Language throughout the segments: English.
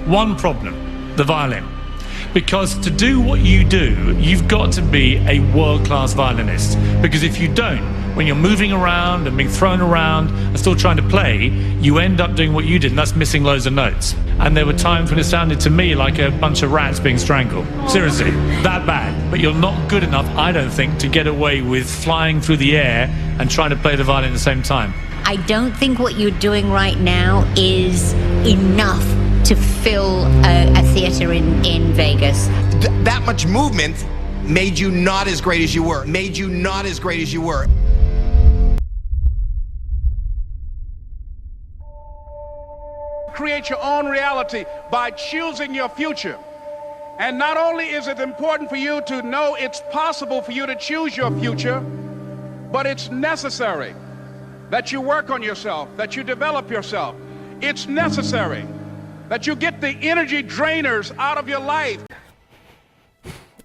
one problem: the violin. Because to do what you do, you've got to be a world-class violinist. Because if you don't, when you're moving around and being thrown around and still trying to play, you end up doing what you did, and that's missing loads of notes. And there were times when it sounded to me like a bunch of rats being strangled. Seriously, that bad. But you're not good enough, I don't think, to get away with flying through the air and trying to play the violin at the same time. I don't think what you're doing right now is enough to fill a theater in Vegas. That much movement made you not as great as you were. Made you not as great as you were. Create your own reality by choosing your future. And not only is it important for you to know it's possible for you to choose your future, but it's necessary that you work on yourself, that you develop yourself. It's necessary that you get the energy drainers out of your life.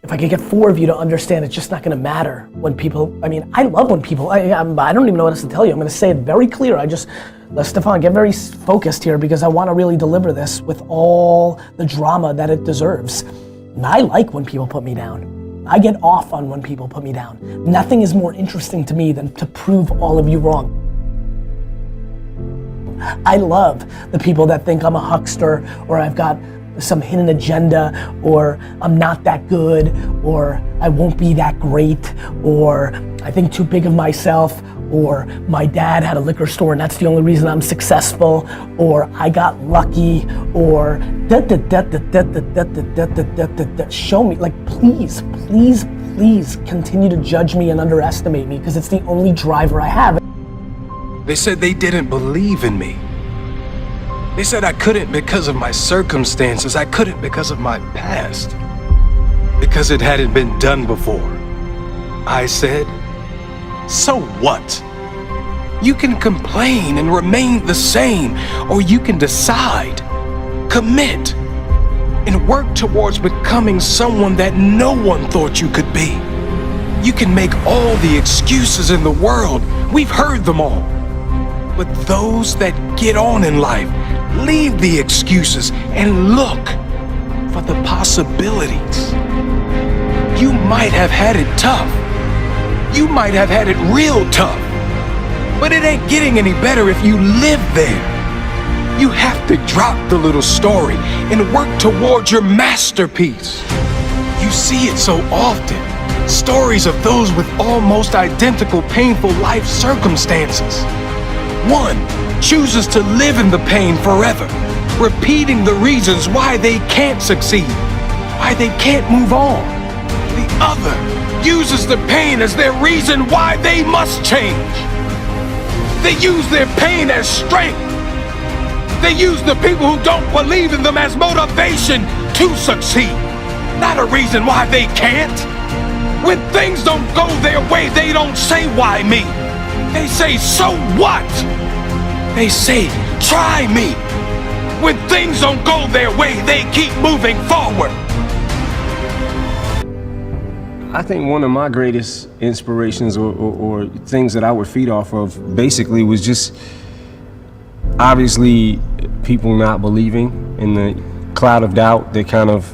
If I could get 4 of you to understand, it's just not gonna matter when people, I mean, I love when people, I don't even know what else to tell you. I'm gonna say it very clear. Let Stefan get very focused here because I wanna really deliver this with all the drama that it deserves. And I like when people put me down. I get off on when people put me down. Nothing is more interesting to me than to prove all of you wrong. I love the people that think I'm a huckster or I've got some hidden agenda or I'm not that good or I won't be that great or I think too big of myself or my dad had a liquor store and that's the only reason I'm successful or I got lucky or show me, like please continue to judge me and underestimate me because it's the only driver I have. They said they didn't believe in me. They said I couldn't because of my circumstances. I couldn't because of my past. Because it hadn't been done before. I said, so what? You can complain and remain the same, or you can decide, commit, and work towards becoming someone that no one thought you could be. You can make all the excuses in the world. We've heard them all. But those that get on in life, leave the excuses and look for the possibilities. You might have had it tough. You might have had it real tough. But it ain't getting any better if you live there. You have to drop the little story and work towards your masterpiece. You see it so often. Stories of those with almost identical painful life circumstances. One chooses to live in the pain forever, repeating the reasons why they can't succeed, why they can't move on. The other uses the pain as their reason why they must change. They use their pain as strength. They use the people who don't believe in them as motivation to succeed, not a reason why they can't. When things don't go their way, they don't say, why me? They say, so what? They say, try me. When things don't go their way, they keep moving forward. I think one of my greatest inspirations or things that I would feed off of basically was just obviously people not believing in the cloud of doubt that kind of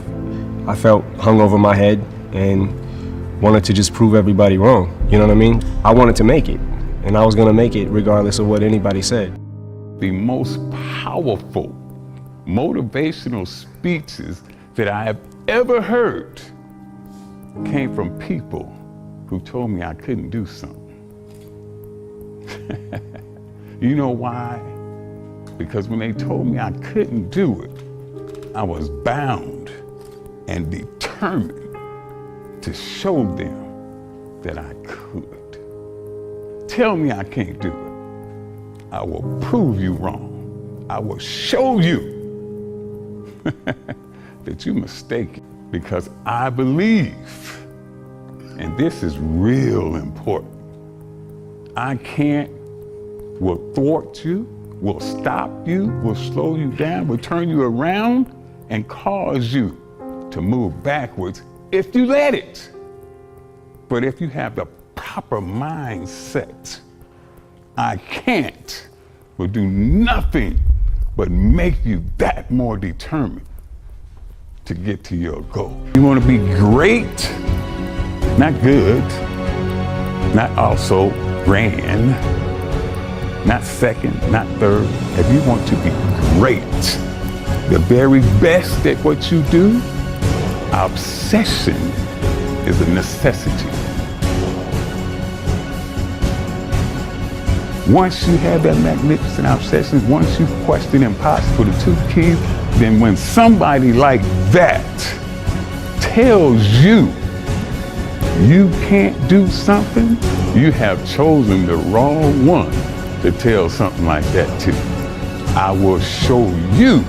I felt hung over my head and wanted to just prove everybody wrong. You know what I mean? I wanted to make it. And I was gonna make it regardless of what anybody said. The most powerful motivational speeches that I have ever heard came from people who told me I couldn't do something. You know why? Because when they told me I couldn't do it, I was bound and determined to show them that I could. Tell me I can't do it. I will prove you wrong. I will show you that you're mistaken because I believe, and this is real important, I can't, will thwart you, will stop you, will slow you down, will turn you around and cause you to move backwards if you let it. But if you have the proper mindset, I can't will do nothing but make you that more determined to get to your goal. You want to be great, not good, not also grand, not second, not third. If you want to be great, the very best at what you do, obsession is a necessity. Once you have that magnificent obsession, once you question impossible, the two keys, then when somebody like that tells you you can't do something, you have chosen the wrong one to tell something like that to. I will show you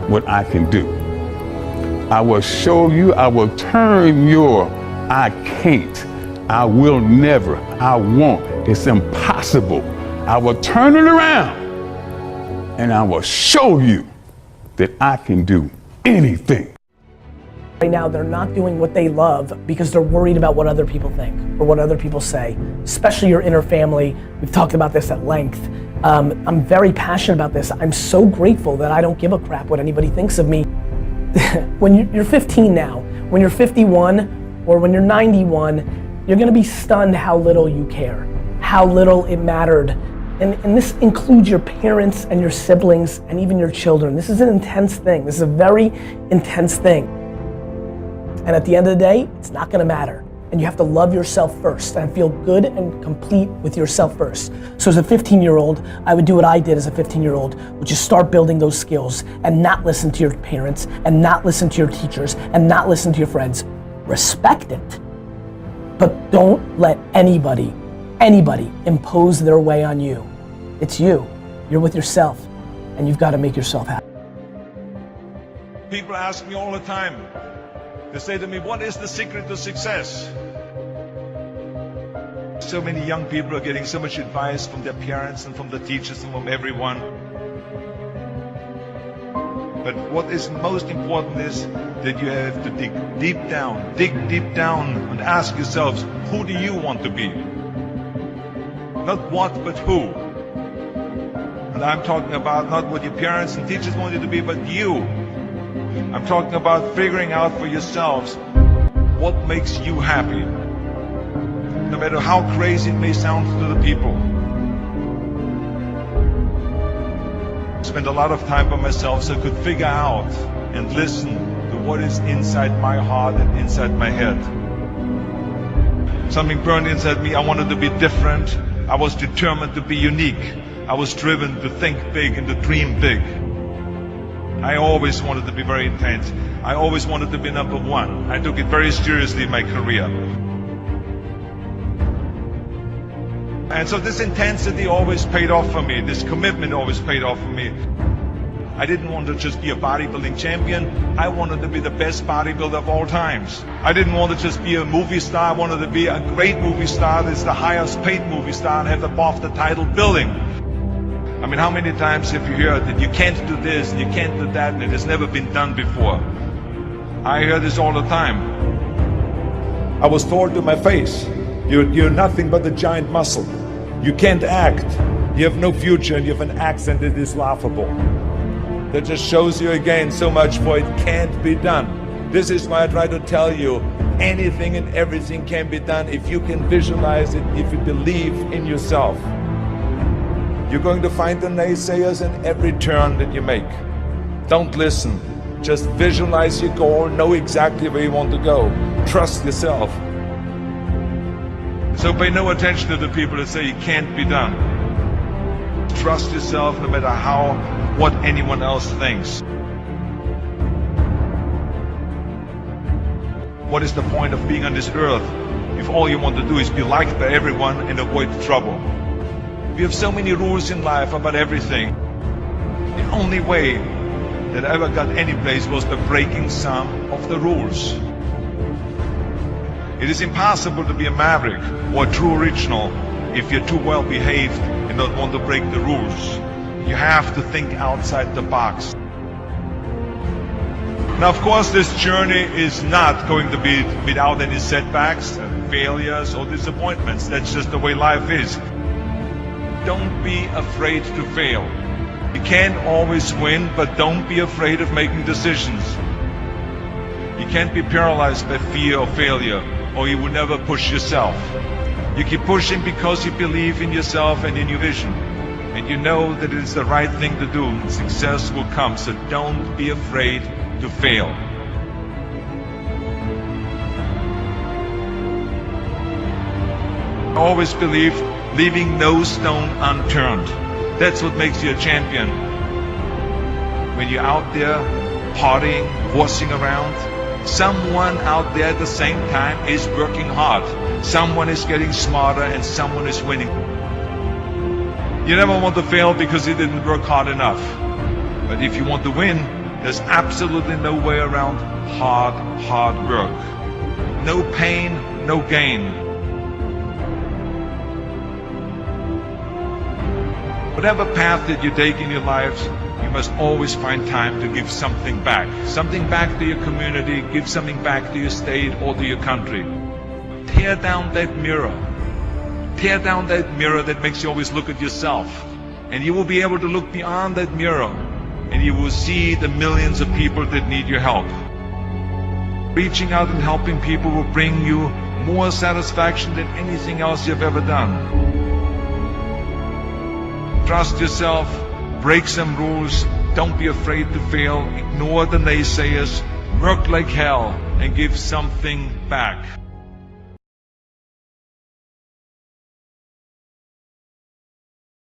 what I can do. I will show you, I will turn your I can't, I will never, I won't, it's impossible. I will turn it around and I will show you that I can do anything. Right now, they're not doing what they love because they're worried about what other people think or what other people say, especially your inner family. We've talked about this at length. I'm very passionate about this. I'm so grateful that I don't give a crap what anybody thinks of me. When you're 15 now, when you're 51 or when you're 91, you're gonna be stunned how little you care, how little it mattered. And this includes your parents and your siblings and even your children. This is an intense thing. This is a very intense thing. And at the end of the day, it's not gonna matter. And you have to love yourself first and feel good and complete with yourself first. So as a 15-year-old, I would do what I did as a 15-year-old, which is start building those skills and not listen to your parents and not listen to your teachers and not listen to your friends. Respect it, but don't let anybody impose their way on you. It's you. You're with yourself, and you've got to make yourself happy. People ask me all the time, they say to me, what is the secret to success? So many young people are getting so much advice from their parents and from the teachers and from everyone. But what is most important is that you have to dig deep down and ask yourselves, who do you want to be? Not what, but who. And I'm talking about not what your parents and teachers want you to be, but you. I'm talking about figuring out for yourselves what makes you happy. No matter how crazy it may sound to the people. I spent a lot of time by myself so I could figure out and listen to what is inside my heart and inside my head. Something burned inside me. I wanted to be different. I was determined to be unique. I was driven to think big and to dream big. I always wanted to be very intense. I always wanted to be number one. I took it very seriously in my career. And so this intensity always paid off for me. This commitment always paid off for me. I didn't want to just be a bodybuilding champion. I wanted to be the best bodybuilder of all times. I didn't want to just be a movie star. I wanted to be a great movie star that's the highest paid movie star and have above the title billing. I mean, how many times have you heard that you can't do this and you can't do that and it has never been done before? I hear this all the time. I was told to my face, you're nothing but a giant muscle. You can't act. You have no future and you have an accent that is laughable. That just shows you again so much for it can't be done. This is why I try to tell you, anything and everything can be done if you can visualize it, if you believe in yourself. You're going to find the naysayers in every turn that you make. Don't listen. Just visualize your goal, know exactly where you want to go. Trust yourself. So pay no attention to the people that say it can't be done. Trust yourself no matter what anyone else thinks. What is the point of being on this earth if all you want to do is be liked by everyone and avoid trouble? We have so many rules in life about everything. The only way that I ever got any place was by breaking some of the rules. It is impossible to be a maverick or a true original if you're too well behaved and don't want to break the rules. You have to think outside the box. Now, of course, this journey is not going to be without any setbacks, failures, or disappointments. That's just the way life is. Don't be afraid to fail. You can't always win, but don't be afraid of making decisions. You can't be paralyzed by fear or failure, or you will never push yourself. You keep pushing because you believe in yourself and in your vision. And you know that it is the right thing to do, and success will come, so don't be afraid to fail. I always believe leaving no stone unturned. That's what makes you a champion. When you're out there partying, horsing around, someone out there at the same time is working hard. Someone is getting smarter and someone is winning. You never want to fail because you didn't work hard enough. But if you want to win, there's absolutely no way around hard work. No pain, no gain. Whatever path that you take in your lives, you must always find time to give something back. Something back to your community, give something back to your state or to your country. Tear down that mirror. Tear down that mirror that makes you always look at yourself. And you will be able to look beyond that mirror and you will see the millions of people that need your help. Reaching out and helping people will bring you more satisfaction than anything else you've ever done. Trust yourself, break some rules, don't be afraid to fail, ignore the naysayers, work like hell and give something back.